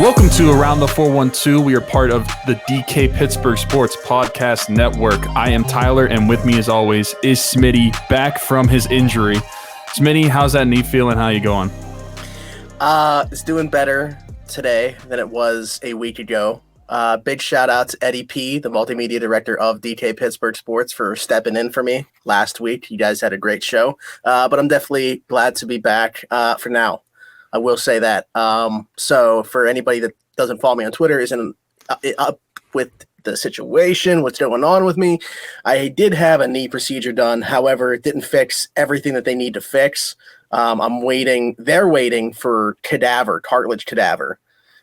Welcome to Around the 412. We are part of the DK Pittsburgh Sports Podcast Network. I am Tyler, and with me as always is Smitty, back from his injury. Smitty, how's that knee feeling? How you going? It's doing better today than it was a week ago. Big shout out to Eddie P., the multimedia director of DK Pittsburgh Sports, for stepping in for me last week. You guys had a great show, but I'm definitely glad to be back for now. I will say that. So for anybody that doesn't follow me on Twitter, isn't up with the situation, what's going on with me, I did have a knee procedure done. However, it didn't fix everything that they need to fix. I'm waiting. They're waiting for cartilage cadaver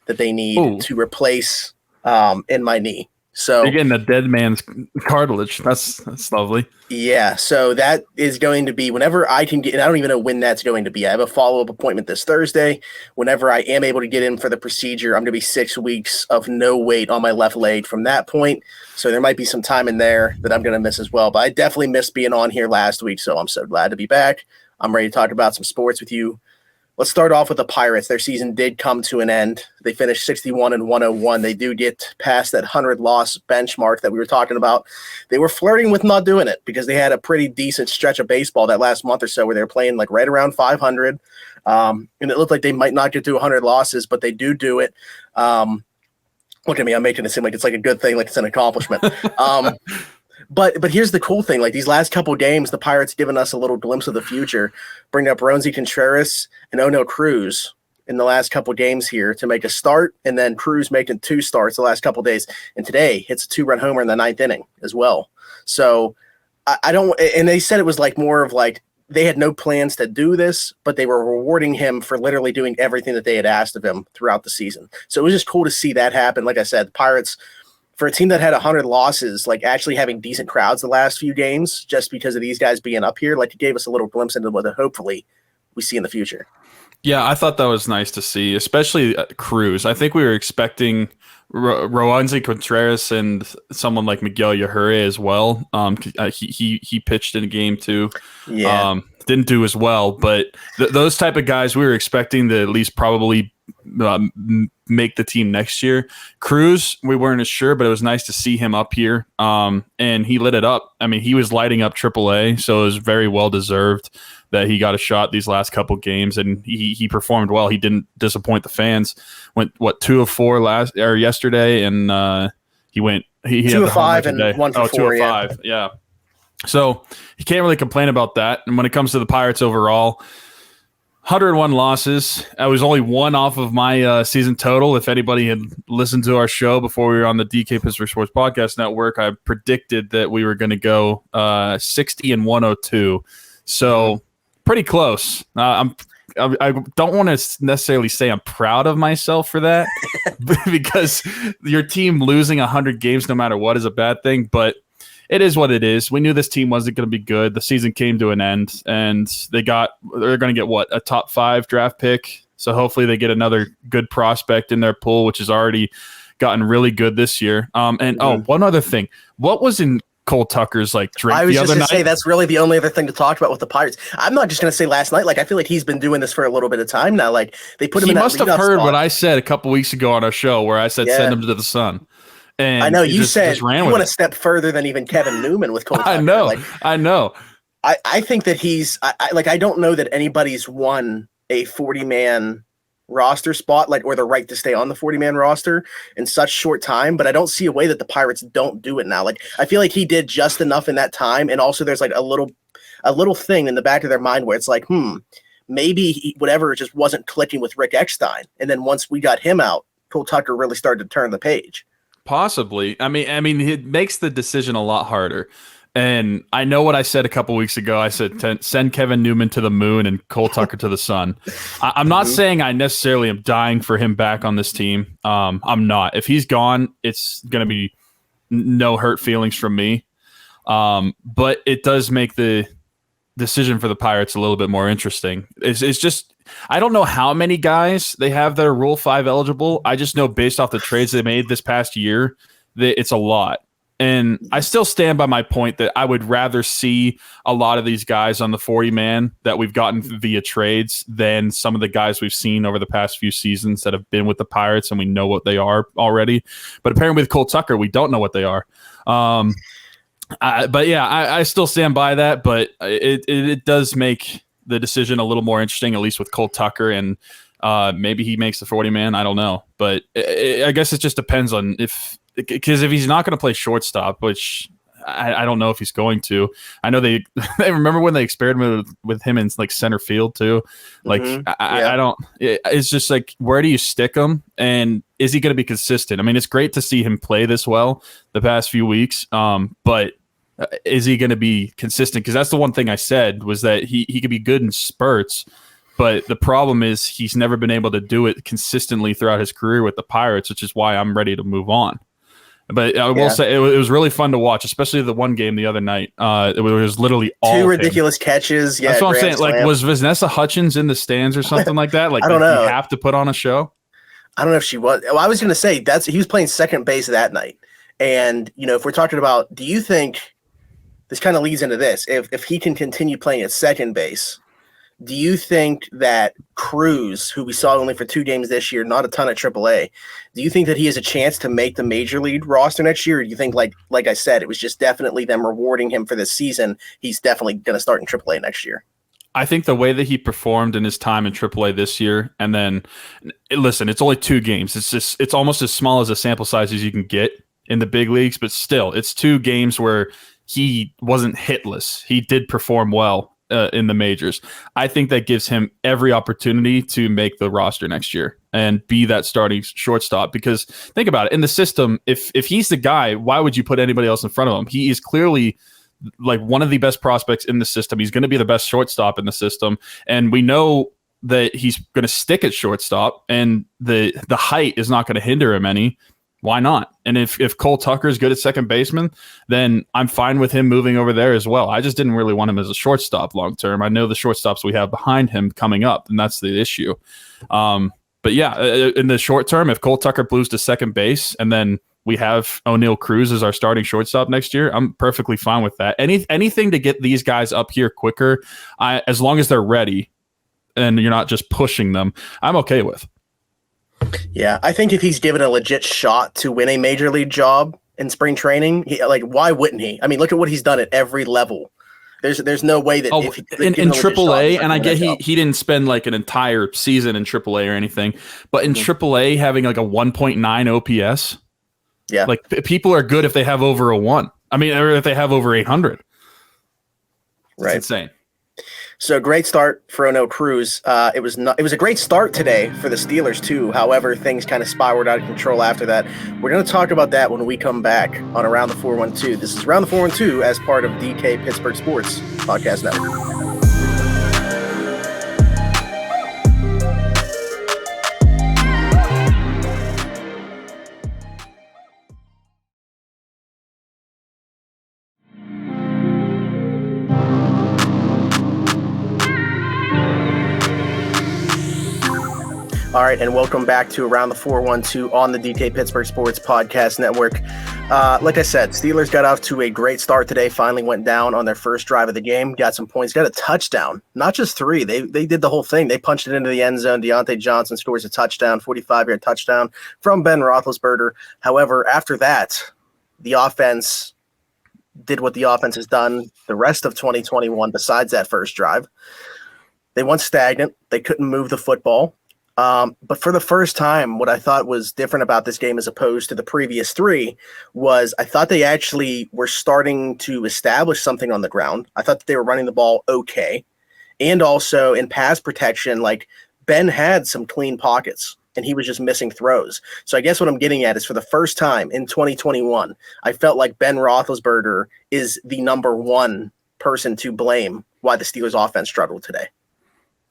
that they need to replace in my knee. So you're getting a dead man's cartilage. That's lovely. Yeah. So that is going to be whenever I can get, and I don't even know when that's going to be. I have a follow-up appointment this Thursday. Whenever I am able to get in for the procedure, I'm going to be 6 weeks of no weight on my left leg from that point. So there might be some time in there that I'm going to miss as well. But I definitely missed being on here last week. So I'm so glad to be back. I'm ready to talk about some sports with you. Let's start off with the Pirates. Their season did come to an end. They finished 61-101. They do get past that 100-loss benchmark that we were talking about. They were flirting with not doing it because they had a pretty decent stretch of baseball that last month or so where they were playing like right around 500. And it looked like they might not get to 100 losses, but they do it. Look at me. I'm making it seem like it's like a good thing, like it's an accomplishment. But here's the cool thing. Like these last couple of games, the Pirates given us a little glimpse of the future, bring up Roansy Contreras and O'Neill Cruz in the last couple of games here to make a start, and then Cruz making 2 starts the last couple of days. And today hits a 2-run homer in the 9th inning as well. So I don't – and they said it was like more of like they had no plans to do this, but they were rewarding him for literally doing everything that they had asked of him throughout the season. So it was just cool to see that happen. Like I said, the Pirates – for a team that had 100 losses, like actually having decent crowds the last few games, just because of these guys being up here, like it gave us a little glimpse into what hopefully we see in the future. Yeah, I thought that was nice to see, especially Cruz. I think we were expecting Roansy Contreras and someone like Miguel Yajure as well. He pitched in a game too. Yeah. Didn't do as well, but those type of guys we were expecting to at least probably make the team next year. Cruz, we weren't as sure, but it was nice to see him up here. And he lit it up. I mean, he was lighting up AAA, so it was very well deserved that he got a shot these last couple games, and he performed well. He didn't disappoint the fans. Went 2 of 4 yesterday, and he 2 of 5 and 1 for 4. 2 of 5, yeah. So you can't really complain about that. And when it comes to the Pirates overall, 101 losses. I was only 1 off of my season total. If anybody had listened to our show before we were on the DK Pittsburgh Sports Podcast Network, I predicted that we were going to go 60-102. So pretty close. I don't want to necessarily say I'm proud of myself for that because your team losing 100 games no matter what is a bad thing, but it is what it is. We knew this team wasn't going to be good. The season came to an end, and they're going to get a top 5 draft pick. So hopefully they get another good prospect in their pool, which has already gotten really good this year. One other thing, what was in Cole Tucker's drink the other night? I was just going to say that's really the only other thing to talk about with the Pirates. I'm not just going to say last night. Like I feel like he's been doing this for a little bit of time now. Like they put him in that leadoff spot. He must have heard what I said a couple weeks ago on our show, where I said send him to the sun. And I know you said you want to step further than even Kevin Newman with Cole Tucker. I know. I think that he's I don't know that anybody's won a 40-man roster spot or the right to stay on the 40-man roster in such short time, but I don't see a way that the Pirates don't do it now. Like I feel like he did just enough in that time, and also there's like a little thing in the back of their mind where it's like, maybe whatever just wasn't clicking with Rick Eckstein, and then once we got him out, Cole Tucker really started to turn the page. Possibly. I mean, it makes the decision a lot harder. And I know what I said a couple weeks ago. I said send Kevin Newman to the moon and Cole Tucker to the sun. I'm not saying I necessarily am dying for him back on this team. I'm not. If he's gone, it's going to be no hurt feelings from me. But it does make the decision for the Pirates a little bit more interesting. It's just I don't know how many guys they have that are Rule 5 eligible. I just know based off the trades they made this past year that it's a lot. And I still stand by my point that I would rather see a lot of these guys on the 40-man that we've gotten via trades than some of the guys we've seen over the past few seasons that have been with the Pirates, and we know what they are already. But apparently with Cole Tucker, we don't know what they are. But yeah, I still stand by that, but it does make the decision a little more interesting, at least with Cole Tucker, and maybe he makes the 40-man. I don't know. But I guess it just depends on because if he's not going to play shortstop, which I don't know if he's going to. I know they remember when they experimented with him in like center field too. Like I don't. It's just like, where do you stick him, and is he going to be consistent? I mean, it's great to see him play this well the past few weeks, but is he going to be consistent? Because that's the one thing I said was that he could be good in spurts. But the problem is he's never been able to do it consistently throughout his career with the Pirates, which is why I'm ready to move on. But I will say it was really fun to watch, especially the one game the other night. It was literally all two ridiculous catches. Yeah, that's what I'm saying. Like, was Vanessa Hutchins in the stands or something like that? Like, I don't know. You have to put on a show. I don't know if she was. Well, I was going to say he was playing second base that night. And if we're talking about, do you think this kind of leads into this? If he can continue playing at second base, do you think that Cruz, who we saw only for 2 games this year, not a ton at AAA, do you think that he has a chance to make the major league roster next year? Or do you think, like I said, it was just definitely them rewarding him for this season? He's definitely going to start in AAA next year. I think the way that he performed in his time in AAA this year, and then, listen, it's only 2 games. It's almost as small as a sample size as you can get in the big leagues, but still, it's 2 games where he wasn't hitless. He did perform well in the majors. I think that gives him every opportunity to make the roster next year and be that starting shortstop. Because think about it, in the system, if he's the guy, why would you put anybody else in front of him? He is clearly like one of the best prospects in the system. He's going to be the best shortstop in the system. And we know that he's going to stick at shortstop, and the height is not going to hinder him any. Why not? And if Cole Tucker is good at second baseman, then I'm fine with him moving over there as well. I just didn't really want him as a shortstop long term. I know the shortstops we have behind him coming up, and that's the issue. But yeah, in the short term, if Cole Tucker moves to second base and then we have O'Neal Cruz as our starting shortstop next year, I'm perfectly fine with that. Anything to get these guys up here quicker, as long as they're ready and you're not just pushing them, I'm okay with. Yeah, I think if he's given a legit shot to win a major league job in spring training, why wouldn't he? I mean, look at what he's done at every level. There's no way that in AAA, and I get he didn't spend like an entire season in AAA or anything, but in AAA having like a 1.9 OPS, yeah, like people are good if they have over a 1. I mean, or if they have over 800. Right, it's insane. So great start for O'Neal Cruz. It was a great start today for the Steelers too. However, things kind of spiraled out of control after that. We're going to talk about that when we come back on Around the 412. This is Around the 412 as part of DK Pittsburgh Sports Podcast Network. All right, and welcome back to Around the 412 on the DK Pittsburgh Sports Podcast Network. Like I said, Steelers got off to a great start today, finally went down on their first drive of the game, got some points, got a touchdown, not just 3. They did the whole thing. They punched it into the end zone. Deontay Johnson scores a touchdown, 45-yard touchdown from Ben Roethlisberger. However, after that, the offense did what the offense has done the rest of 2021 besides that first drive. They went stagnant. They couldn't move the football. But for the first time, what I thought was different about this game as opposed to the previous 3 was I thought they actually were starting to establish something on the ground. I thought that they were running the ball okay. And also in pass protection, like Ben had some clean pockets and he was just missing throws. So I guess what I'm getting at is for the first time in 2021, I felt like Ben Roethlisberger is the number 1 person to blame why the Steelers offense struggled today.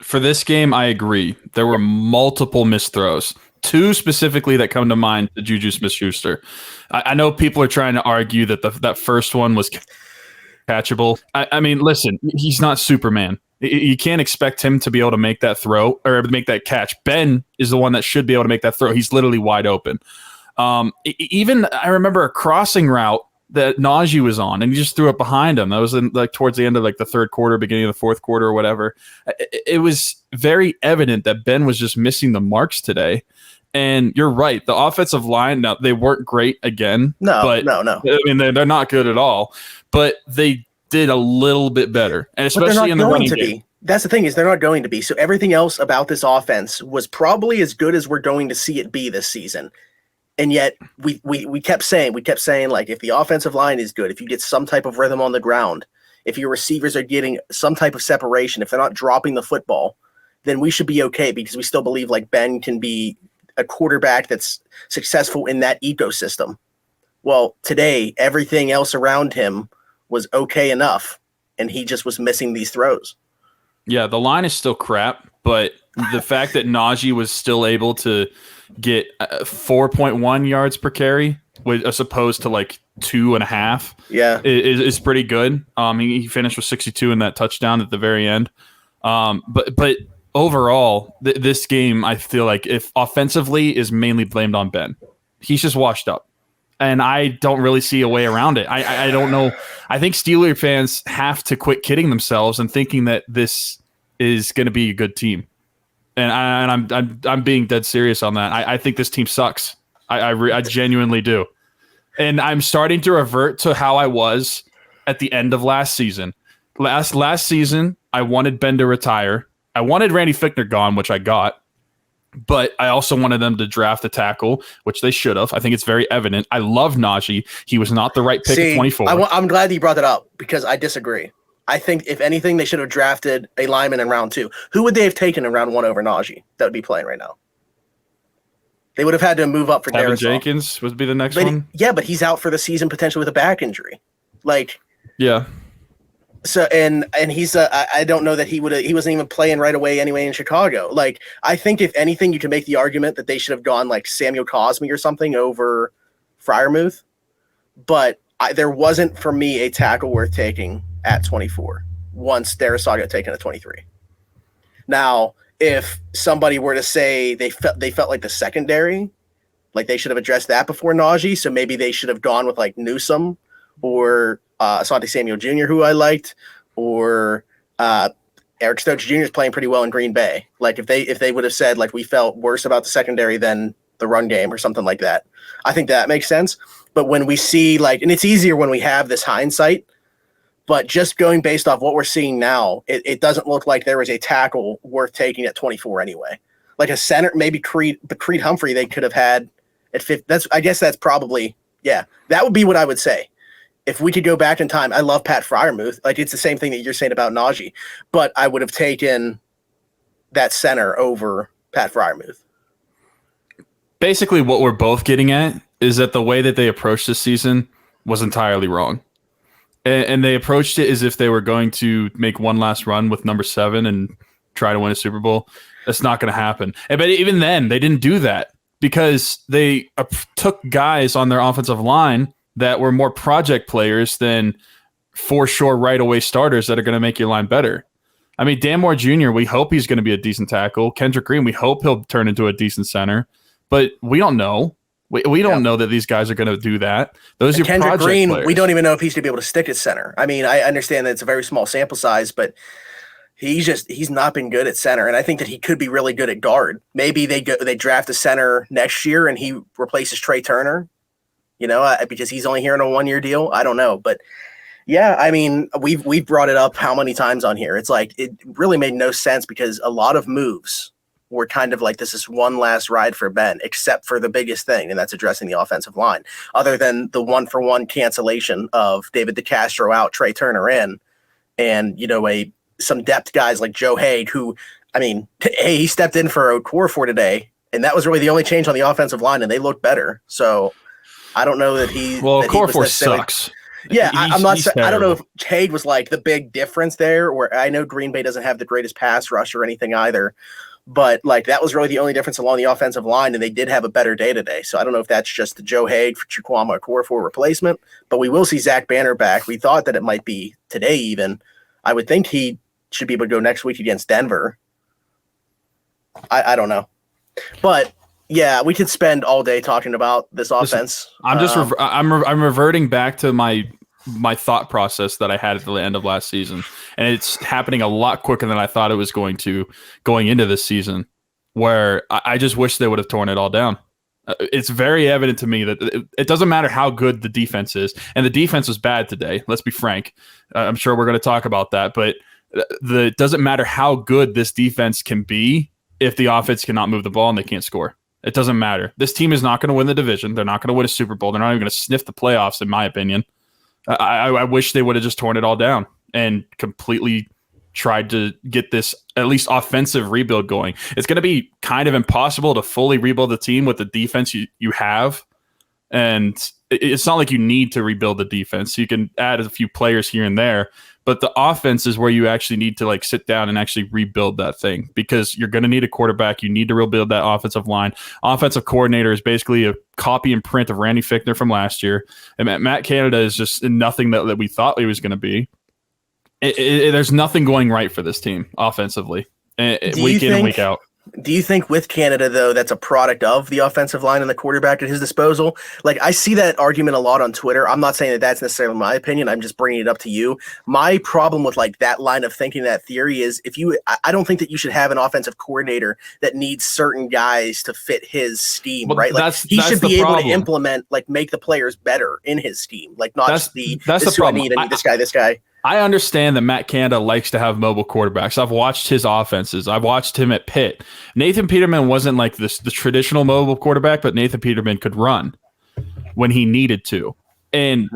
For this game, I agree. There were multiple missed throws. 2 specifically that come to mind to Juju Smith-Schuster. I know people are trying to argue that that first one was catchable. I mean, listen, he's not Superman. You can't expect him to be able to make that throw or make that catch. Ben is the one that should be able to make that throw. He's literally wide open. Even I remember a crossing route that Najee was on, and he just threw it behind him. That was in, like, towards the end of like the third quarter, beginning of the fourth quarter or whatever. It was very evident that Ben was just missing the marks today. And you're right. The offensive line, now they weren't great again. No. I mean, they're not good at all, but they did a little bit better. And especially in the running game. That's the thing, is they're not going to be. So everything else about this offense was probably as good as we're going to see it be this season. And yet we kept saying, like, if the offensive line is good, if you get some type of rhythm on the ground, if your receivers are getting some type of separation, if they're not dropping the football, then we should be okay, because we still believe like Ben can be a quarterback that's successful in that ecosystem. Well, today, everything else around him was okay enough, and he just was missing these throws. Yeah, the line is still crap, but the fact that Najee was still able to get 4.1 yards per carry, as opposed to like 2.5, is pretty good. He finished with 62 in that touchdown at the very end. But overall, this game, I feel like if offensively is mainly blamed on Ben. He's just washed up. And I don't really see a way around it. I don't know. I think Steeler fans have to quit kidding themselves and thinking that this is going to be a good team. And I'm being dead serious on that. I think this team sucks. I genuinely do. And I'm starting to revert to how I was at the end of last season. Last season, I wanted Ben to retire. I wanted Randy Fichtner gone, which I got. But I also wanted them to draft a tackle, which they should have. I think it's very evident. I love Najee. He was not the right pick at 24. I'm glad you brought that up, because I disagree. I think, if anything, they should have drafted a lineman in round 2. Who would they have taken in round 1 over Najee that would be playing right now? They would have had to move up for Evan Darisaw. Jenkins would be the next one. Yeah, but he's out for the season potentially with a back injury. Yeah. So and he's I don't know that he wasn't even playing right away anyway in Chicago. Like, I think if anything, you can make the argument that they should have gone like Samuel Cosme or something over Freiermuth, but there wasn't for me a tackle worth taking at 24 once Darisaw got taken at 23. Now, if somebody were to say they felt like the secondary, like they should have addressed that before Najee, so maybe they should have gone with like Newsome or Asante Samuel Jr., who I liked, or Eric Stokes Jr. is playing pretty well in Green Bay. Like, if they would have said like we felt worse about the secondary than the run game or something like that, I think that makes sense. But when we see like, and it's easier when we have this hindsight, but just going based off what we're seeing now, it doesn't look like there was a tackle worth taking at 24 anyway. Like a center, maybe Creed Humphrey they could have had at 50. I guess that's probably, yeah, that would be what I would say. If we could go back in time, I love Pat Freiermuth. Like, it's the same thing that you're saying about Najee, but I would have taken that center over Pat Freiermuth. Basically, what we're both getting at is that the way that they approached this season was entirely wrong. And they approached it as if they were going to make one last run with number 7 and try to win a Super Bowl. That's not going to happen. But even then, they didn't do that because they took guys on their offensive line that were more project players than for sure right away starters that are going to make your line better. I mean, Dan Moore Jr., we hope he's going to be a decent tackle. Kendrick Green, we hope he'll turn into a decent center. But we don't know. We don't know that these guys are going to do that. Those are Kendrick project Green, players. we don't even know if he's going to be able to stick at center. I mean, I understand that it's a very small sample size, but he's not been good at center, and I think that he could be really good at guard. Maybe they draft a center next year and he replaces Trey Turner. Because he's only here on a 1-year deal. I don't know. But yeah, I mean, we've brought it up how many times on here. It's like, it really made no sense because a lot of moves were kind of like, this is one last ride for Ben, except for the biggest thing, and that's addressing the offensive line. Other than the 1-for-1 cancellation of David DeCastro out, Trey Turner in, and, some depth guys like Joe Haig, who, I mean, hey, he stepped in for Okorafor today, and that was really the only change on the offensive line, and they looked better. So I don't know that he. Well, Okorafor sucks. Yeah, I'm not. I don't know if Haig was like the big difference there. Where I know Green Bay doesn't have the greatest pass rush or anything either, but like that was really the only difference along the offensive line, and they did have a better day today. So I don't know if that's just the Joe Haig for Chukwuma Okorafor replacement, but we will see Zach Banner back. We thought that it might be today even. I would think he should be able to go next week against Denver. I don't know, but Yeah, we could spend all day talking about this offense. I'm reverting back to my thought process that I had at the end of last season, and it's happening a lot quicker than I thought it was going to going into this season, where I just wish they would have torn it all down. It's very evident to me that it doesn't matter how good the defense is, and the defense was bad today. Let's be frank. I'm sure we're going to talk about that, but it doesn't matter how good this defense can be if the offense cannot move the ball and they can't score. It doesn't matter. This team is not going to win the division. They're not going to win a Super Bowl. They're not even going to sniff the playoffs, in my opinion. I wish they would have just torn it all down and completely tried to get this at least offensive rebuild going. It's going to be kind of impossible to fully rebuild the team with the defense you have. And it's not like you need to rebuild the defense. You can add a few players here and there, but the offense is where you actually need to like sit down and actually rebuild that thing, because you're going to need a quarterback. You need to rebuild that offensive line. Offensive coordinator is basically a copy and print of Randy Fichtner from last year. And Matt Canada is just nothing that we thought he was going to be. There's nothing going right for this team offensively, week in and week out. Do you think with Canada, though, that's a product of the offensive line and the quarterback at his disposal? Like, I see that argument a lot on Twitter. I'm not saying that that's necessarily my opinion. I'm just bringing it up to you. My problem with like that line of thinking, that theory is I don't think that you should have an offensive coordinator that needs certain guys to fit his scheme, right? Like he should be able to implement, like make the players better in his scheme, like not just that's the problem. I need this guy. I understand that Matt Canada likes to have mobile quarterbacks. I've watched his offenses. I've watched him at Pitt. Nathan Peterman wasn't like the traditional mobile quarterback, but Nathan Peterman could run when he needed to. And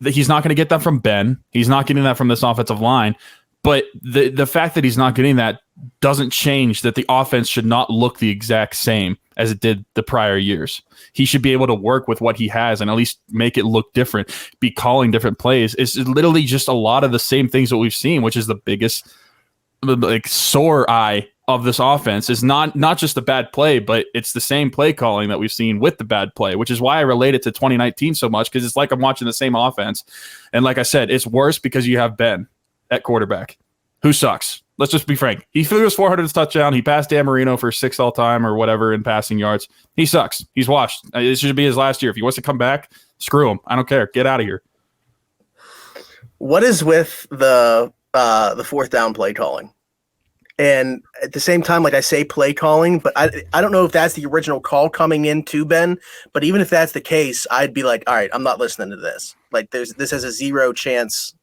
he's not going to get that from Ben. He's not getting that from this offensive line. But the fact that he's not getting that doesn't change that the offense should not look the exact same as it did the prior years. He should be able to work with what he has and at least make it look different, be calling different plays. It's literally just a lot of the same things that we've seen, which is the biggest like sore eye of this offense. Is not just the bad play, but it's the same play calling that we've seen with the bad play, which is why I relate it to 2019 so much, because it's like I'm watching the same offense. And like I said, it's worse because you have Ben at quarterback, who sucks. Let's just be frank. He threw his 400th touchdown. He passed Dan Marino for 6th all-time or whatever in passing yards. He sucks. He's washed. This should be his last year. If he wants to come back, screw him. I don't care. Get out of here. What is with the fourth down play calling? And at the same time, like I say play calling, but I don't know if that's the original call coming in to Ben. But even if that's the case, I'd be like, all right, I'm not listening to this. Like this has a zero chance.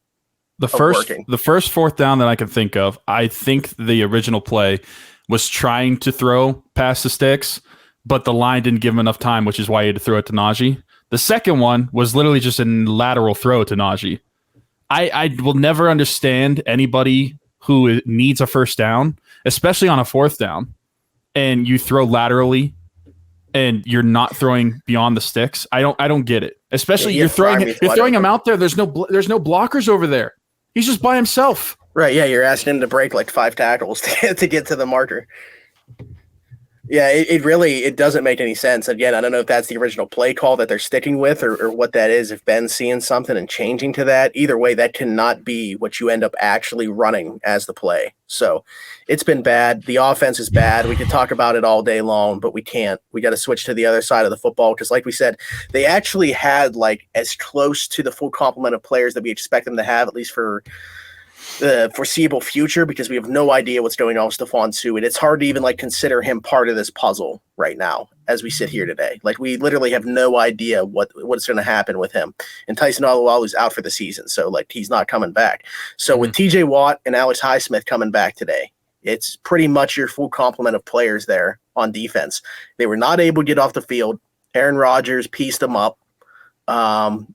The first fourth down that I can think of, I think the original play was trying to throw past the sticks, but the line didn't give him enough time, which is why he had to throw it to Najee. The second one was literally just a lateral throw to Najee. I will never understand anybody who needs a first down, especially on a fourth down, and you throw laterally and you're not throwing beyond the sticks. I don't get it. Especially you're throwing him out there. There's no blockers over there. He's just by himself. Right, yeah, you're asking him to break like 5 tackles to get to the marker. Yeah, it doesn't make any sense. Again, I don't know if that's the original play call that they're sticking with or what that is, if Ben's seeing something and changing to that. Either way, that cannot be what you end up actually running as the play. So it's been bad. The offense is bad. We could talk about it all day long, but we can't. We got to switch to the other side of the football because, like we said, they actually had like as close to the full complement of players that we expect them to have, at least for the foreseeable future, because we have no idea what's going on with Stephon Tuitt. It's hard to even like consider him part of this puzzle right now as we sit here today. Like we literally have no idea what's going to happen with him. And Tyson Alualu's out for the season, so like he's not coming back. So with TJ Watt and Alex Highsmith coming back today, it's pretty much your full complement of players there on defense. They were not able to get off the field. Aaron Rodgers pieced them up.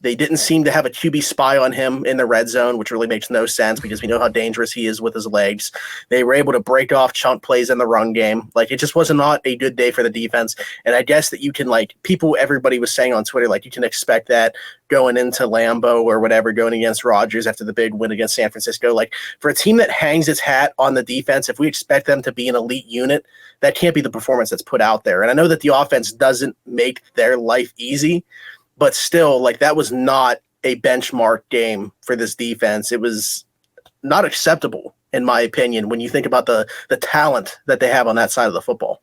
They didn't seem to have a QB spy on him in the red zone, which really makes no sense because we know how dangerous he is with his legs. They were able to break off chunk plays in the run game. Like it just was not a good day for the defense. And I guess that you can everybody was saying on Twitter, like you can expect that going into Lambeau or whatever, going against Rodgers after the big win against San Francisco. Like for a team that hangs its hat on the defense, if we expect them to be an elite unit, that can't be the performance that's put out there. And I know that the offense doesn't make their life easy, but still, like that was not a benchmark game for this defense. It was not acceptable, in my opinion, when you think about the talent that they have on that side of the football.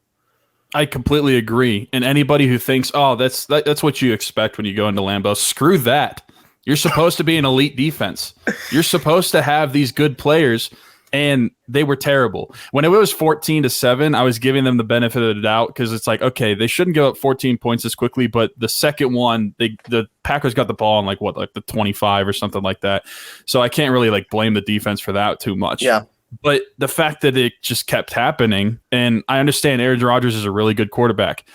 I completely agree. And anybody who thinks, oh, that's what you expect when you go into Lambeau, screw that. You're supposed to be an elite defense. You're supposed to have these good players, and they were terrible. When it was 14-7, I was giving them the benefit of the doubt because it's like, okay, they shouldn't give up 14 points this quickly, but the second one, the Packers got the ball in like the 25 or something like that. So I can't really blame the defense for that too much. Yeah. But the fact that it just kept happening, and I understand Aaron Rodgers is a really good quarterback.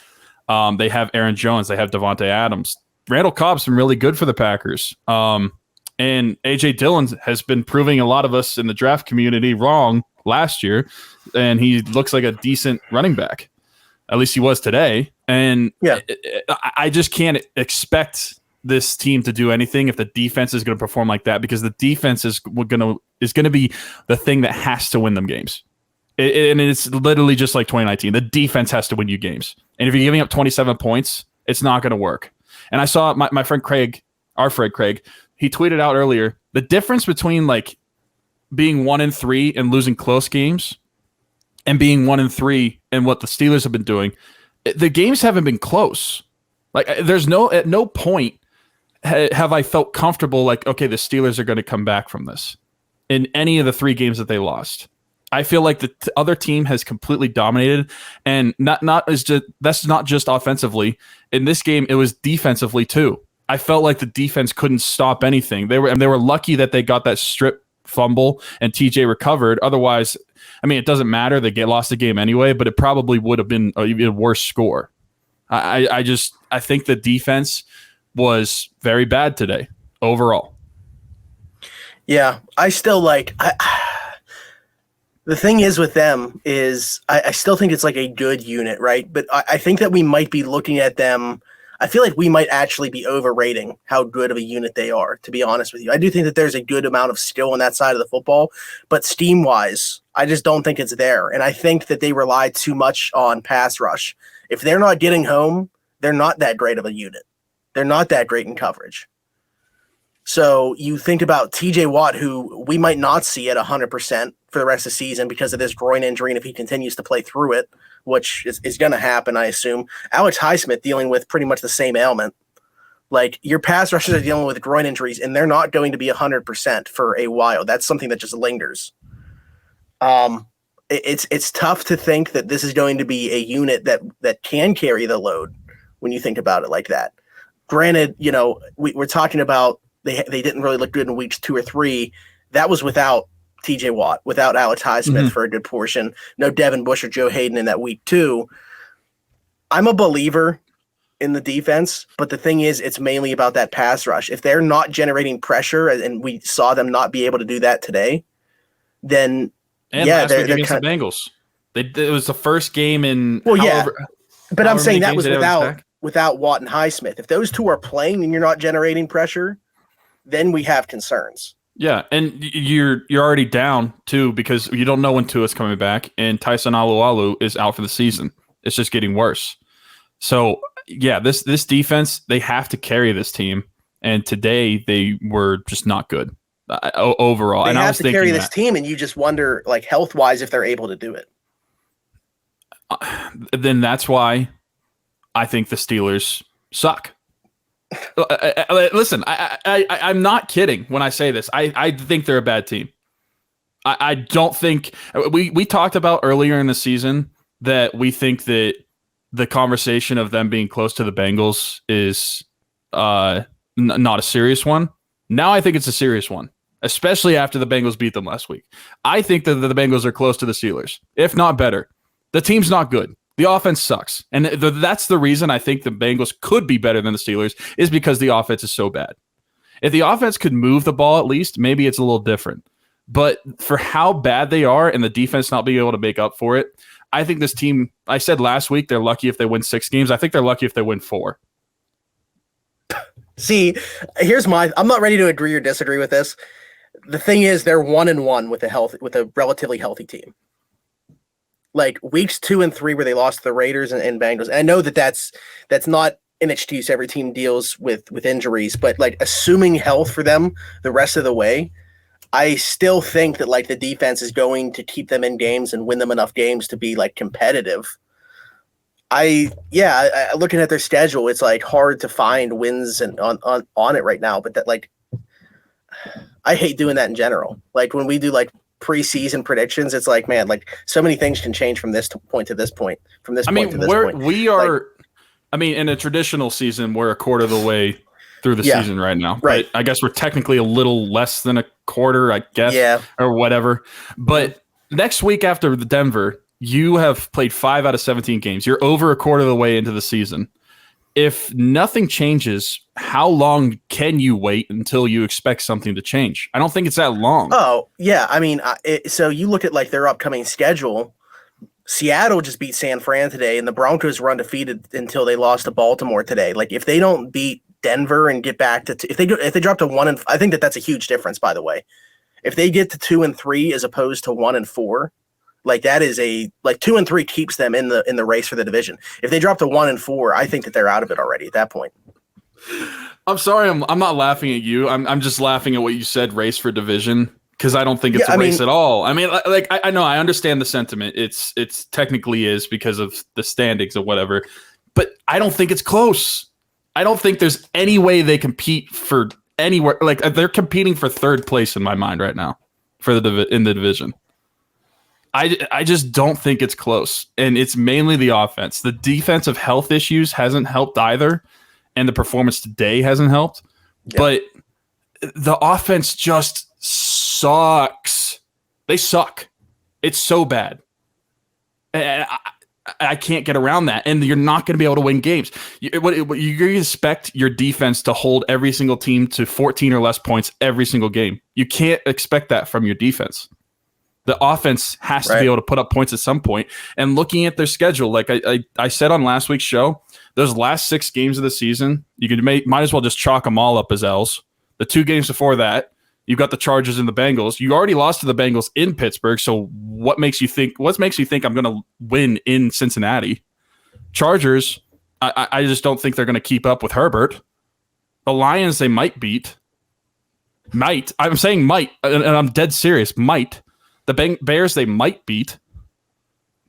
They have Aaron Jones. They have Devontae Adams. Randall Cobb's been really good for the Packers. And A.J. Dillon has been proving a lot of us in the draft community wrong last year, and he looks like a decent running back. At least he was today. And I just can't expect this team to do anything if the defense is going to perform like that, because the defense is going to be the thing that has to win them games. And it's literally just like 2019. The defense has to win you games. And if you're giving up 27 points, it's not going to work. And I saw my friend Craig, our friend Craig, he tweeted out earlier the difference between being 1-3 and losing close games and being 1-3 and what the Steelers have been doing. The games haven't been close. There's at no point have I felt comfortable okay, the Steelers are going to come back from this in any of the 3 games that they lost. I feel like the other team has completely dominated, and that's not just offensively. In this game, it was defensively too. I felt like the defense couldn't stop anything. They were lucky that they got that strip fumble and TJ recovered. Otherwise, I mean, it doesn't matter. They lost the game anyway, but it probably would have been an even worse score. I think the defense was very bad today overall. Yeah, I still the thing is with them is I still think it's a good unit, right? But I think that we might be looking at them. I feel like we might actually be overrating how good of a unit they are, to be honest with you. I do think that there's a good amount of skill on that side of the football, but scheme-wise, I just don't think it's there. And I think that they rely too much on pass rush. If they're not getting home, they're not that great of a unit. They're not that great in coverage. So you think about TJ Watt, who we might not see at 100% for the rest of the season because of this groin injury, and if he continues to play through it, which is going to happen, I assume. Alex Highsmith dealing with pretty much the same ailment. Your pass rushers are dealing with groin injuries, and they're not going to be 100% for a while. That's something that just lingers. It's tough to think that this is going to be a unit that can carry the load when you think about it like that. Granted, we're talking about they didn't really look good in weeks 2 or 3. That was without TJ Watt, without Alex Highsmith for a good portion. No Devin Bush or Joe Hayden in that week 2. I'm a believer in the defense, but the thing is, it's mainly about that pass rush. If they're not generating pressure, and we saw them not be able to do that today, then last week against the Bengals. It was the first game in but I'm saying that was without Watt and Highsmith. If those two are playing and you're not generating pressure, then we have concerns. Yeah, and you're already down too because you don't know when Tua's coming back, and Tyson Alualu is out for the season. It's just getting worse. So yeah, this defense, they have to carry this team, and today they were just not good overall. They and have I was to carry this team, and you just wonder, health wise, if they're able to do it. Then that's why I think the Steelers suck. Listen, I'm not kidding when I say this. I think they're a bad team. I don't think we talked about earlier in the season that we think that the conversation of them being close to the Bengals is not a serious one. Now I think it's a serious one, especially after the Bengals beat them last week. I think that the Bengals are close to the Steelers, if not better. The team's not good. The offense sucks. And that's the reason I think the Bengals could be better than the Steelers is because the offense is so bad. If the offense could move the ball at least, maybe it's a little different. But for how bad they are and the defense not being able to make up for it, I think this team, I said last week, they're lucky if they win 6 games. I think they're lucky if they win 4. See, I'm not ready to agree or disagree with this. The thing is, they're 1-1 with a relatively healthy team. Weeks 2 and 3 where they lost to the Raiders and Bengals. And I know that's not an excuse. Every team deals with injuries, but assuming health for them the rest of the way, I still think that the defense is going to keep them in games and win them enough games to be competitive. Looking at their schedule, it's like hard to find wins and on it right now. But that like, I hate doing that in general. Like when we do like preseason predictions, it's like, man, like so many things can change from this point to this point, from this point to this point. We are, in a traditional season, we're a quarter of the way through the season right now. Right. I guess we're technically a little less than a quarter, I guess, or whatever. But next week after the Denver, you have played 5 out of 17 games. You're over a quarter of the way into the season. If nothing changes, how long can you wait until you expect something to change? I don't think it's that long. Oh, yeah. I mean, so you look at like their upcoming schedule. Seattle just beat San Fran today, and the Broncos were undefeated until they lost to Baltimore today. Like if they don't beat Denver and get back to if they drop to 1 and I think that's a huge difference, by the way. If they get to 2 and 3 as opposed to 1 and 4, like that is 2 and 3 keeps them in the race for the division. If they drop to 1 and 4, I think that they're out of it already at that point. I'm sorry, I'm not laughing at you. I'm just laughing at what you said, race for division, because I don't think it's a race at all. I mean, like I know I understand the sentiment. It's technically is because of the standings or whatever, but I don't think it's close. I don't think there's any way they compete for anywhere. Like they're competing for third place in my mind right now for in the division. I just don't think it's close, and it's mainly the offense. The defensive health issues hasn't helped either, and the performance today hasn't helped. Yep. But the offense just sucks. They suck. It's so bad. And I can't get around that, and you're not going to be able to win games. You expect your defense to hold every single team to 14 or less points every single game. You can't expect that from your defense. The offense has to be able to put up points at some point. And looking at their schedule, like I said on last week's show, those last 6 games of the season, you could might as well just chalk them all up as L's. The 2 games before that, you've got the Chargers and the Bengals. You already lost to the Bengals in Pittsburgh, so what makes you think I'm going to win in Cincinnati? Chargers, I just don't think they're going to keep up with Herbert. The Lions, they might beat. Might. I'm saying might, and I'm dead serious. Might. The Bears, they might beat.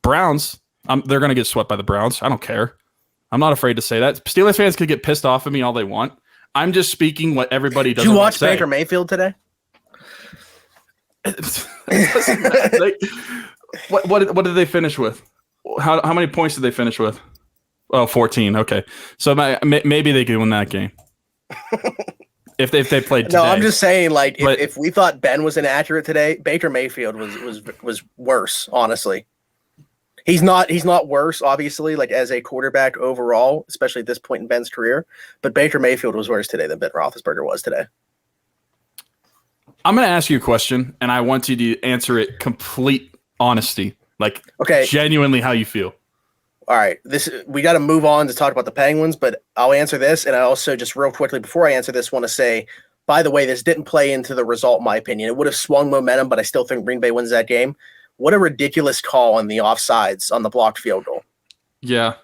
Browns, they're going to get swept by the Browns. I don't care. I'm not afraid to say that. Steelers fans could get pissed off at me all they want. I'm just speaking what everybody doesn't want to say. Did you watch Baker Mayfield today? What did they finish with? How many points did they finish with? Oh, 14. Okay. So maybe they could win that game. If they played today. No, I'm just saying, like, if we thought Ben was inaccurate today, Baker Mayfield was worse, honestly. He's not worse, obviously, like as a quarterback overall, especially at this point in Ben's career. But Baker Mayfield was worse today than Ben Roethlisberger was today. I'm going to ask you a question, and I want you to answer it complete honesty, like genuinely how you feel. All right, we got to move on to talk about the Penguins, but I'll answer this, and I also just real quickly before I answer this want to say, by the way, this didn't play into the result in my opinion. It would have swung momentum, but I still think Green Bay wins that game. What a ridiculous call on the offsides on the blocked field goal. Yeah,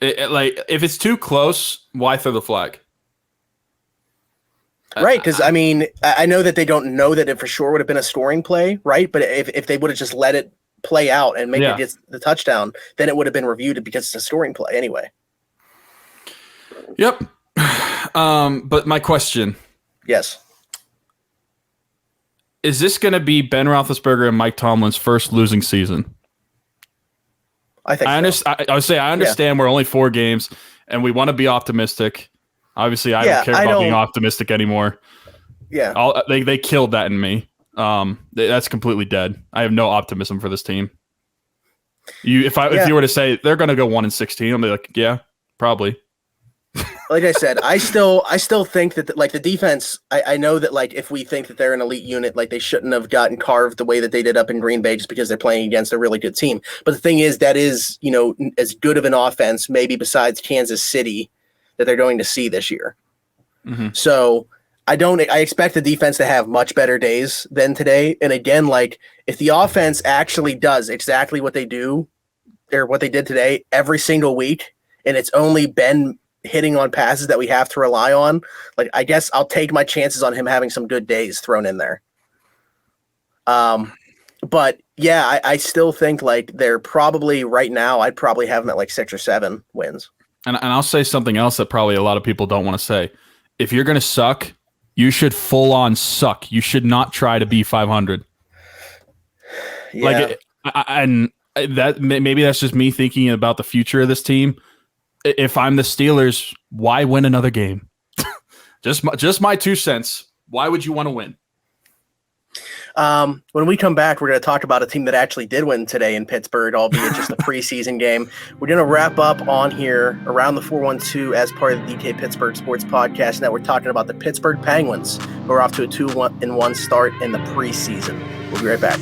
like if it's too close, why throw the flag? Right, because I mean, I know that they don't know that it for sure would have been a scoring play, right? But if they would have just let it play out and make it get the touchdown, then it would have been reviewed because it's a scoring play anyway. Yep. But my question. Yes. Is this going to be Ben Roethlisberger and Mike Tomlin's first losing season? I think I would say I understand we're only 4 games and we want to be optimistic. Obviously, I don't care about being optimistic anymore. Yeah. They killed that in me. That's completely dead. I have no optimism for this team. If you were to say they're going to go 1-16, I'll be like, yeah, probably. Like I said, I still think that like the defense. I know that like if we think that they're an elite unit, like they shouldn't have gotten carved the way that they did up in Green Bay just because they're playing against a really good team. But the thing is, that is as good of an offense, maybe besides Kansas City, that they're going to see this year. Mm-hmm. So I expect the defense to have much better days than today. And again, like if the offense actually does exactly what they do or what they did today every single week, and it's only been hitting on passes that we have to rely on, like I guess I'll take my chances on him having some good days thrown in there. But yeah, I still think like they're probably right now. I'd probably have them at like 6 or 7 wins. And I'll say something else that probably a lot of people don't want to say. If you're going to suck, you should full on suck. You should not try to be 500. Yeah. Like, and that maybe that's just me thinking about the future of this team. If I'm the Steelers, why win another game? just my 2 cents. Why would you want to win? When we come back, we're going to talk about a team that actually did win today in Pittsburgh, albeit just a preseason game. We're going to wrap up on here around the 412 as part of the DK Pittsburgh Sports Podcast. Now we're talking about the Pittsburgh Penguins, who are off to a 2-1 start in the preseason. We'll be right back.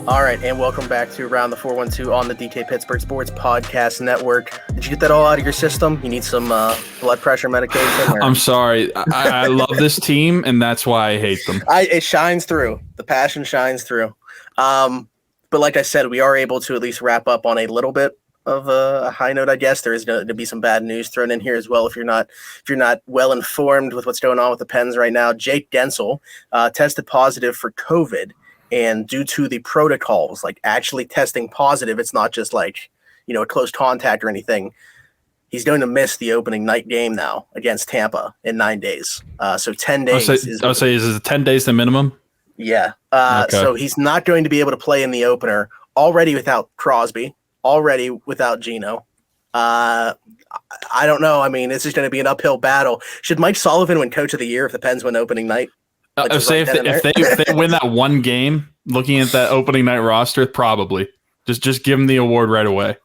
All right, and welcome back to Around the 412 on the DK Pittsburgh Sports Podcast Network. Did you get that all out of your system? You need some blood pressure medication? Or? I'm sorry. I love this team, and that's why I hate them. It shines through. The passion shines through. But like I said, we are able to at least wrap up on a little bit of a high note, I guess. There is going to be some bad news thrown in here as well if you're not well informed with what's going on with the Pens right now. Jake Gensel tested positive for COVID. And due to the protocols, like actually testing positive, it's not just like, a close contact or anything. He's going to miss the opening night game now against Tampa in 9 days. So 10 days. I would say, is it 10 days the minimum? Yeah. Okay. So he's not going to be able to play in the opener, already without Crosby, already without Gino. I don't know. I mean, this is going to be an uphill battle. Should Mike Sullivan win Coach of the Year if the Pens win opening night? Say if they win that one game, looking at that opening night roster, probably just give them the award right away.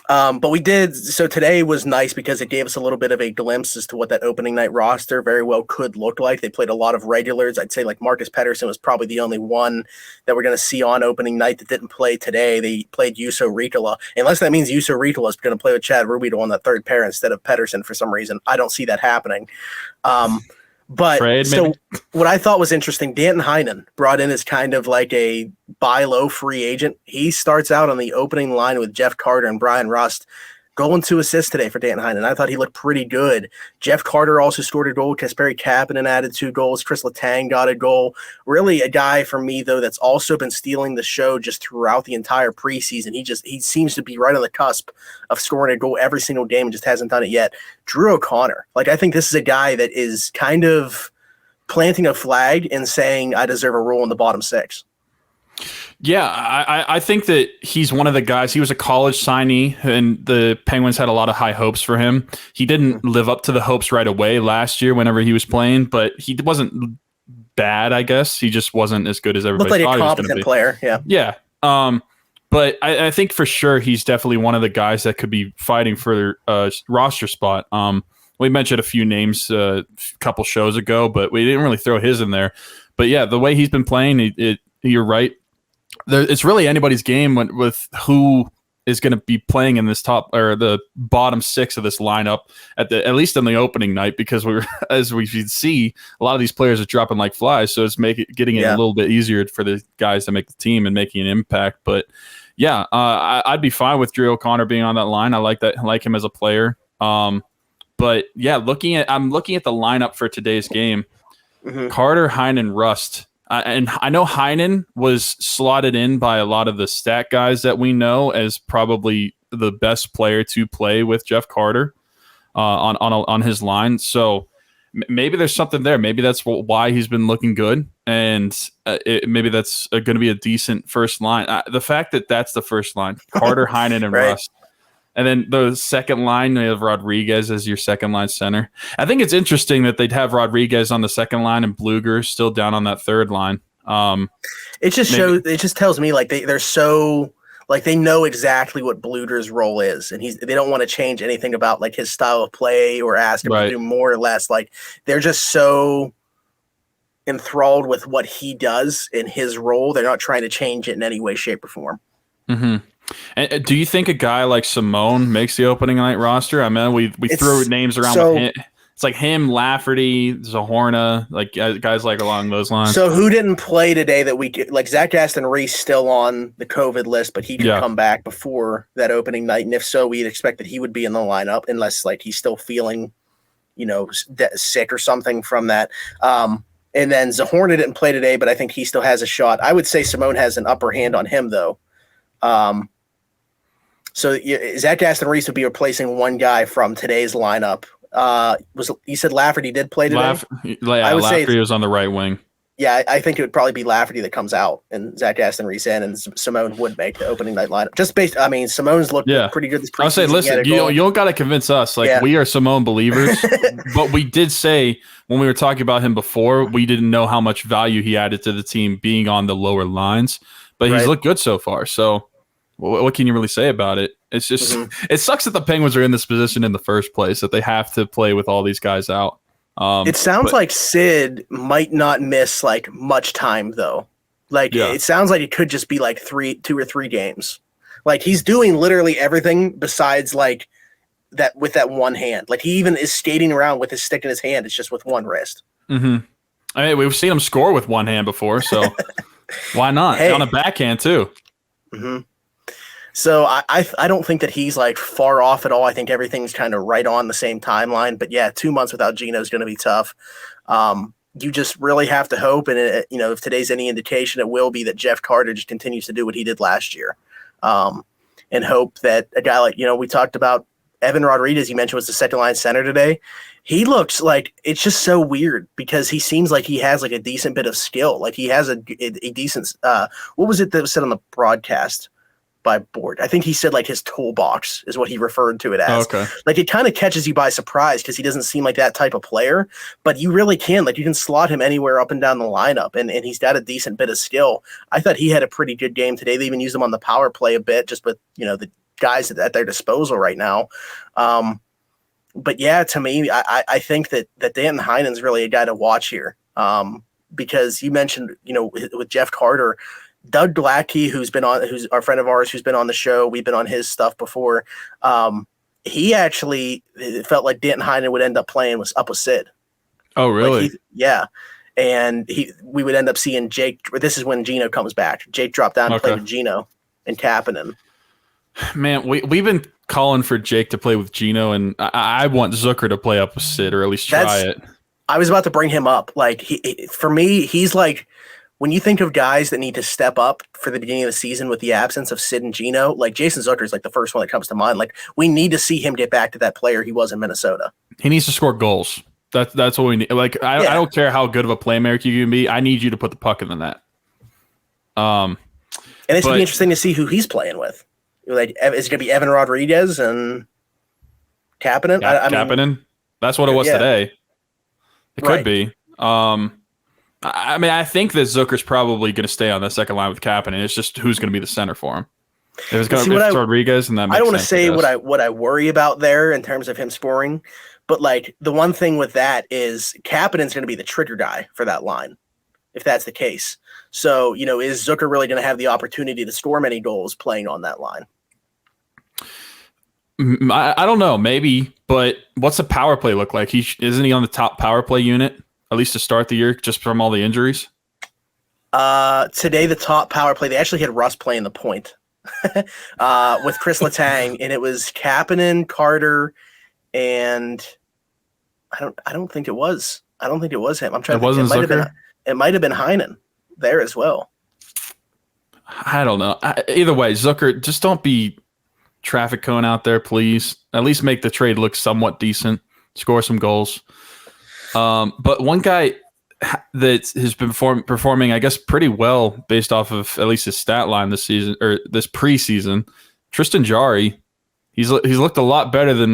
But we did. So today was nice because it gave us a little bit of a glimpse as to what that opening night roster very well could look like. They played a lot of regulars. I'd say like Marcus Pettersson was probably the only one that we're going to see on opening night that didn't play today. They played Juuso Riikola. Unless that means Juuso Riikola is going to play with Chad Rubido on the third pair instead of Pettersson for some reason. I don't see that happening. But Trade, so what I thought was interesting, Danton Heinen brought in as kind of like a buy low free agent. He starts out on the opening line with Jeff Carter and Brian Rust. Goal and 2 assists today for Danton Heinen. I thought he looked pretty good. Jeff Carter also scored a goal. Kasperi Kapanen added 2 goals. Chris Letang got a goal. Really a guy for me, though, that's also been stealing the show just throughout the entire preseason. He seems to be right on the cusp of scoring a goal every single game and just hasn't done it yet. Drew O'Connor. Like, I think this is a guy that is kind of planting a flag and saying, I deserve a role in the bottom 6. Yeah, I think that he's one of the guys. He was a college signee, and the Penguins had a lot of high hopes for him. He didn't live up to the hopes right away last year whenever he was playing, but he wasn't bad, I guess. He just wasn't as good as everybody thought he was going to be. Looked like a competent player, yeah. Yeah. But I think for sure he's definitely one of the guys that could be fighting for a roster spot. We mentioned a few names a couple shows ago, but we didn't really throw his in there. But yeah, the way he's been playing, you're right. It's really anybody's game with who is going to be playing in this top or the bottom 6 of this lineup at least in the opening night, because as we can see, a lot of these players are dropping like flies. So it's getting it a little bit easier for the guys to make the team and making an impact. But yeah, I'd be fine with Drew O'Connor being on that line. I like that. I like him as a player. But yeah, I'm looking at the lineup for today's game. Mm-hmm. Carter, Heinen, Rust. And I know Heinen was slotted in by a lot of the stat guys that we know as probably the best player to play with Jeff Carter on his line. So maybe there's something there. Maybe that's why he's been looking good, and maybe that's going to be a decent first line. The fact that that's the first line, Carter, Heinen, and Rust. And then the second line, you have Rodriguez as your second line center. I think it's interesting that they'd have Rodriguez on the second line and Bluger still down on that third line. It just tells me like they're so like they know exactly what Bluger's role is, and they don't want to change anything about like his style of play or ask him to do more or less. Like they're just so enthralled with what he does in his role. They're not trying to change it in any way, shape, or form. Mm-hmm. And do you think a guy like Simone makes the opening night roster? I mean, we threw names around with him. It's like him, Lafferty, Zahorna, like guys like along those lines. So who didn't play today that we could, like Zach Aston Reese still on the COVID list, but he could come back before that opening night. And if so, we'd expect that he would be in the lineup unless like he's still feeling, sick or something from that. And then Zahorna didn't play today, but I think he still has a shot. I would say Simone has an upper hand on him though. So Zach Aston Reese would be replacing one guy from today's lineup. You said Lafferty did play today? I would Lafferty was on the right wing. Yeah, I think it would probably be Lafferty that comes out and Zach Aston Reese in, and Simone would make the opening night lineup. Just based, Simone's looked pretty good this preseason. I'll say, listen, you don't got to convince us. Like we are Simone believers, but we did say when we were talking about him before, we didn't know how much value he added to the team being on the lower lines, but he's looked good so far. So what can you really say about it? It's just it sucks that the Penguins are in this position in the first place, that they have to play with all these guys out. It sounds like Sid might not miss like much time though. Like it sounds like it could just be like 2 or 3 games. Like he's doing literally everything besides like that with that one hand. Like he even is skating around with his stick in his hand. It's just with one wrist. Mm-hmm. I mean, we've seen him score with one hand before, so why not? Hey. On a backhand too. Mm-hmm. So I don't think that he's like far off at all. I think everything's kind of right on the same timeline. But yeah, 2 months without Gino is going to be tough. You just really have to hope, and if today's any indication, it will be that Jeff Carter just continues to do what he did last year, and hope that a guy like we talked about Evan Rodriguez. You mentioned was the second line center today. He looks like it's just so weird because he seems like he has like a decent bit of skill. Like he has a decent. What was it that was said on the broadcast by Board? I think he said like his toolbox is what he referred to it as. Okay. Like it kind of catches you by surprise because he doesn't seem like that type of player, but you really can. Like you can slot him anywhere up and down the lineup, and he's got a decent bit of skill. I thought he had a pretty good game today. They even used him on the power play a bit just with, the guys at their disposal right now. But yeah, to me, I think that Danton Heinen's really a guy to watch here because you mentioned, with Jeff Carter, Doug Glackey, who's our friend of ours, who's been on the show. We've been on his stuff before. He actually felt like Danton Heinen would end up playing with Sid. Oh, really? Yeah. And we would end up seeing Jake. This is when Gino comes back. Jake dropped down to play with Gino and Kapanen. Man, we've been calling for Jake to play with Gino, and I want Zucker to play up with Sid, or at least try it. I was about to bring him up. Like for me, he's like, when you think of guys that need to step up for the beginning of the season with the absence of Sid and Gino, like Jason Zucker is like the first one that comes to mind. Like we need to see him get back to that player he was in Minnesota. He needs to score goals. That's what we need. Like I don't care how good of a playmaker you can be. I need you to put the puck in the net. And it's gonna be interesting to see who he's playing with. Like, is it gonna be Evan Rodriguez and Kapanen? Kapanen. That's what it was today. It could be. I think that Zucker's probably going to stay on the second line with Kapanen. It's just who's going to be the center for him. If it's going to be Rodriguez, and that makes I don't want to say what I worry about there in terms of him scoring, but like the one thing with that is Kapanen's going to be the trigger guy for that line, if that's the case. So, is Zucker really going to have the opportunity to score many goals playing on that line? I don't know, maybe, but what's the power play look like? Isn't he on the top power play unit, at least to start the year, just from all the injuries? Today, the top power play, they actually had Russ playing the point with Chris Letang, and it was Kapanen, Carter, and I don't think it was him. I'm trying to think. It might have been Heinen there as well. I don't know. Either way, Zucker, just don't be traffic cone out there, please. At least make the trade look somewhat decent. Score some goals. But one guy that has been performing, I guess, pretty well based off of at least his stat line this season or this preseason, Tristan Jarry. He's looked a lot better than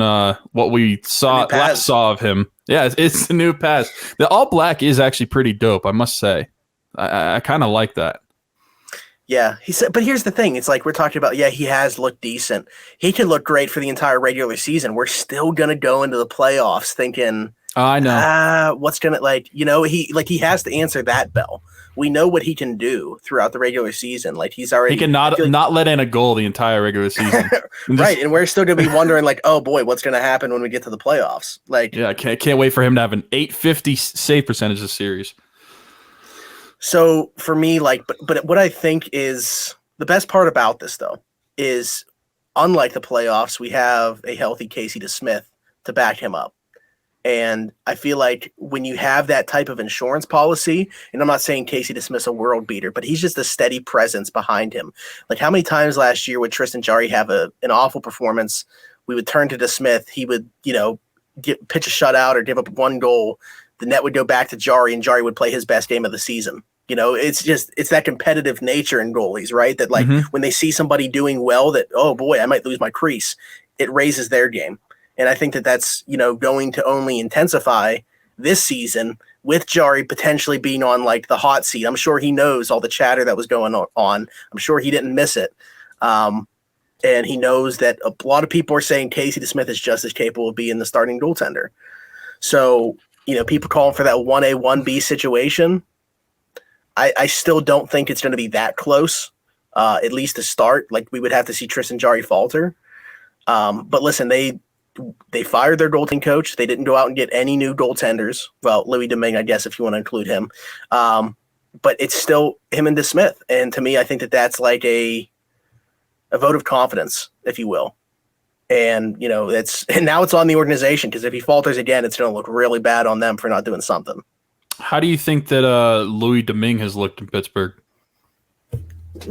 what we last saw of him. Yeah, it's the new pass. The all black is actually pretty dope, I must say. I kind of like that. Yeah, he said, but here's the thing. It's like we're talking about, he has looked decent. He could look great for the entire regular season. We're still going to go into the playoffs thinking, I know. what's going to he has to answer that bell. we know what he can do throughout the regular season. Like he's already he can not let in a goal the entire regular season. Right, and we're still going to be wondering like, oh boy, what's going to happen when we get to the playoffs? Like, yeah, I can't wait for him to have an 850 save percentage this series. So for me, like, but what I think is the best part about this though is, unlike the playoffs, we have a healthy Casey DeSmith to back him up. And I feel like when you have that type of insurance policy, and I'm not saying Casey DeSmith's a world beater, but he's just a steady presence behind him. Like how many times last year would Tristan Jarry have an awful performance? We would turn to DeSmith. He would, pitch a shutout or give up one goal. The net would go back to Jarry, and Jarry would play his best game of the season. It's that competitive nature in goalies, right? That like when they see somebody doing well, that, oh boy, I might lose my crease, it raises their game. And I think that that's, going to only intensify this season with Jarry potentially being on like the hot seat. I'm sure he knows all the chatter that was going on. I'm sure he didn't miss it. And he knows that a lot of people are saying Casey DeSmith is just as capable of being the starting goaltender. So, people calling for that 1A, 1B situation. I still don't think it's going to be that close, at least to start. Like we would have to see Tristan Jarry falter. But listen, they fired their goaltending coach. They didn't go out and get any new goaltenders. Well, Louis Domingue, I guess, if you want to include him. But it's still him and DeSmith. And to me, I think that that's like a vote of confidence, if you will. And, and now it's on the organization, because if he falters again, it's going to look really bad on them for not doing something. How do you think that Louis Domingue has looked in Pittsburgh?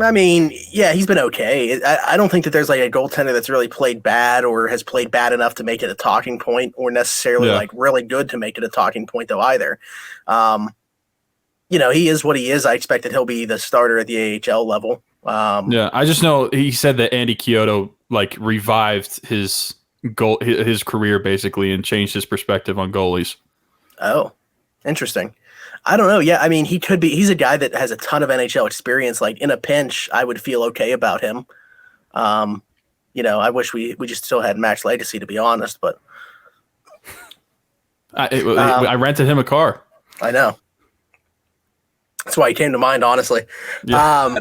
I mean, yeah, he's been okay. I don't think that there's like a goaltender that's really played bad or has played bad enough to make it a talking point, or necessarily like really good to make it a talking point though either. He is what he is. I expect that he'll be the starter at the AHL level. Yeah, I just know he said that Andy Chiodo like revived his career basically and changed his perspective on goalies. Oh, interesting. I don't know. Yeah, I mean, he could be. He's a guy that has a ton of NHL experience. Like in a pinch, I would feel okay about him. I wish we just still had Max Legacy, to be honest. But I rented him a car. I know. That's why he came to mind, honestly. Yeah.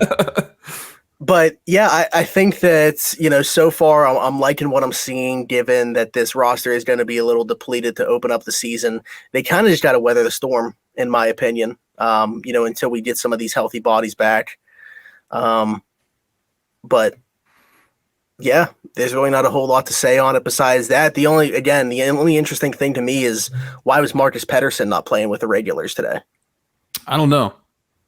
But yeah, I think that, so far I'm liking what I'm seeing, given that this roster is going to be a little depleted to open up the season. They kind of just got to weather the storm, in my opinion, until we get some of these healthy bodies back. But yeah, there's really not a whole lot to say on it besides that. The only interesting thing to me is, why was Marcus Pettersson not playing with the regulars today? I don't know.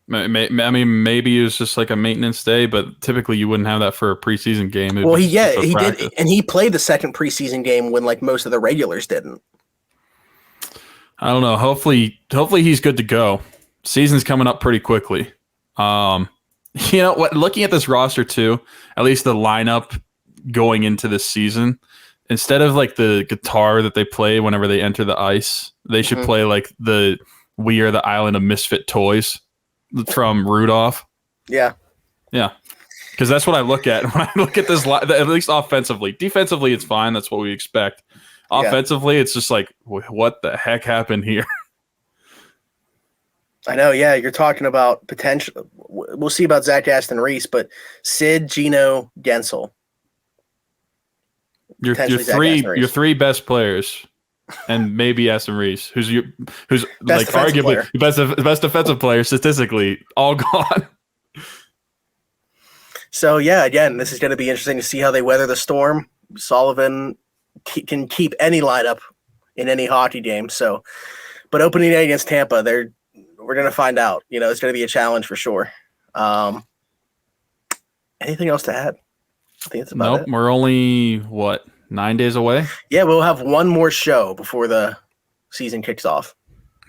I mean, maybe it was just like a maintenance day, but typically you wouldn't have that for a preseason game. Well, he did, and he played the second preseason game when like most of the regulars didn't. I don't know. Hopefully he's good to go. Season's coming up pretty quickly. Looking at this roster too, at least the lineup going into this season, instead of like the guitar that they play whenever they enter the ice, they should play like the "We Are the Island of Misfit Toys" from Rudolph. Yeah. Because that's what I look at when I look at this, at least offensively. Defensively, it's fine. That's what we expect. Offensively, it's just like, what the heck happened here? I know, yeah. You're talking about potential. We'll see about Zach Aston Reese, but Sid, Gino, Gensel. Your three best players, and maybe Aston Reese, who's like arguably the best defensive player statistically, all gone. So yeah, again, this is going to be interesting to see how they weather the storm. Sullivan can keep any lineup in any hockey game. So, but opening day against Tampa, we're going to find out. It's going to be a challenge for sure. Anything else to add? I think that's about it. We're only 9 days away. Yeah, we'll have one more show before the season kicks off.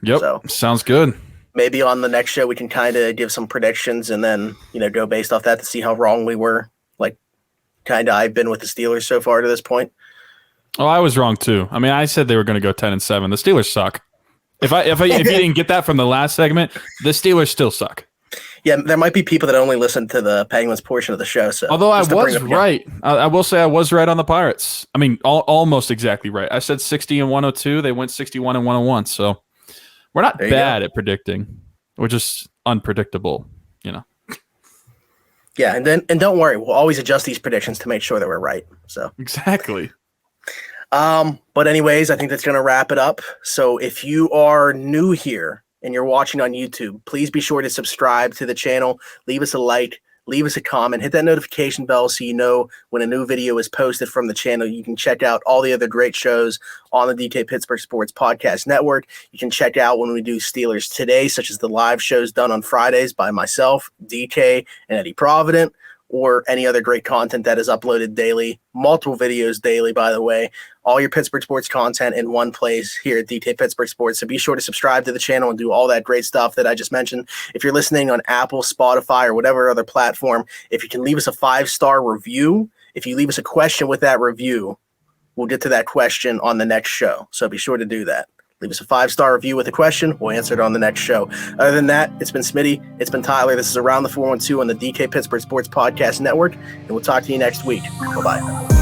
Yep, so sounds good. Maybe on the next show we can kind of give some predictions and then go based off that to see how wrong we were. Like, kind of, I've been with the Steelers so far to this point. Oh, I was wrong too. I mean, I said they were going to go 10-7. The Steelers suck. If you didn't get that from the last segment, the Steelers still suck. Yeah, there might be people that only listen to the Penguins portion of the show. So, although I was right, I will say I was right on the Pirates. I mean, almost exactly right. I said 60 and 102. They went 61 and 101. So we're not bad at predicting. which is unpredictable, Yeah, and don't worry, we'll always adjust these predictions to make sure that we're right. So Exactly. But anyways, I think that's going to wrap it up. So if you are new here and you're watching on YouTube, please be sure to subscribe to the channel, leave us a like, leave us a comment, hit that notification bell so you know when a new video is posted from the channel. You can check out all the other great shows on the DK Pittsburgh Sports Podcast Network. You can check out when we do Steelers Today, such as the live shows done on Fridays by myself, DK, and Eddie Provident, or any other great content that is uploaded daily, multiple videos daily, by the way. All your Pittsburgh sports content in one place here at DK Pittsburgh Sports. So be sure to subscribe to the channel and do all that great stuff that I just mentioned. If you're listening on Apple, Spotify, or whatever other platform, if you can leave us a 5-star review, if you leave us a question with that review, we'll get to that question on the next show. So be sure to do that. Leave us a 5-star review with a question. We'll answer it on the next show. Other than that, it's been Smitty. It's been Tyler. This is Around the 412 on the DK Pittsburgh Sports Podcast Network. And we'll talk to you next week. Bye-bye.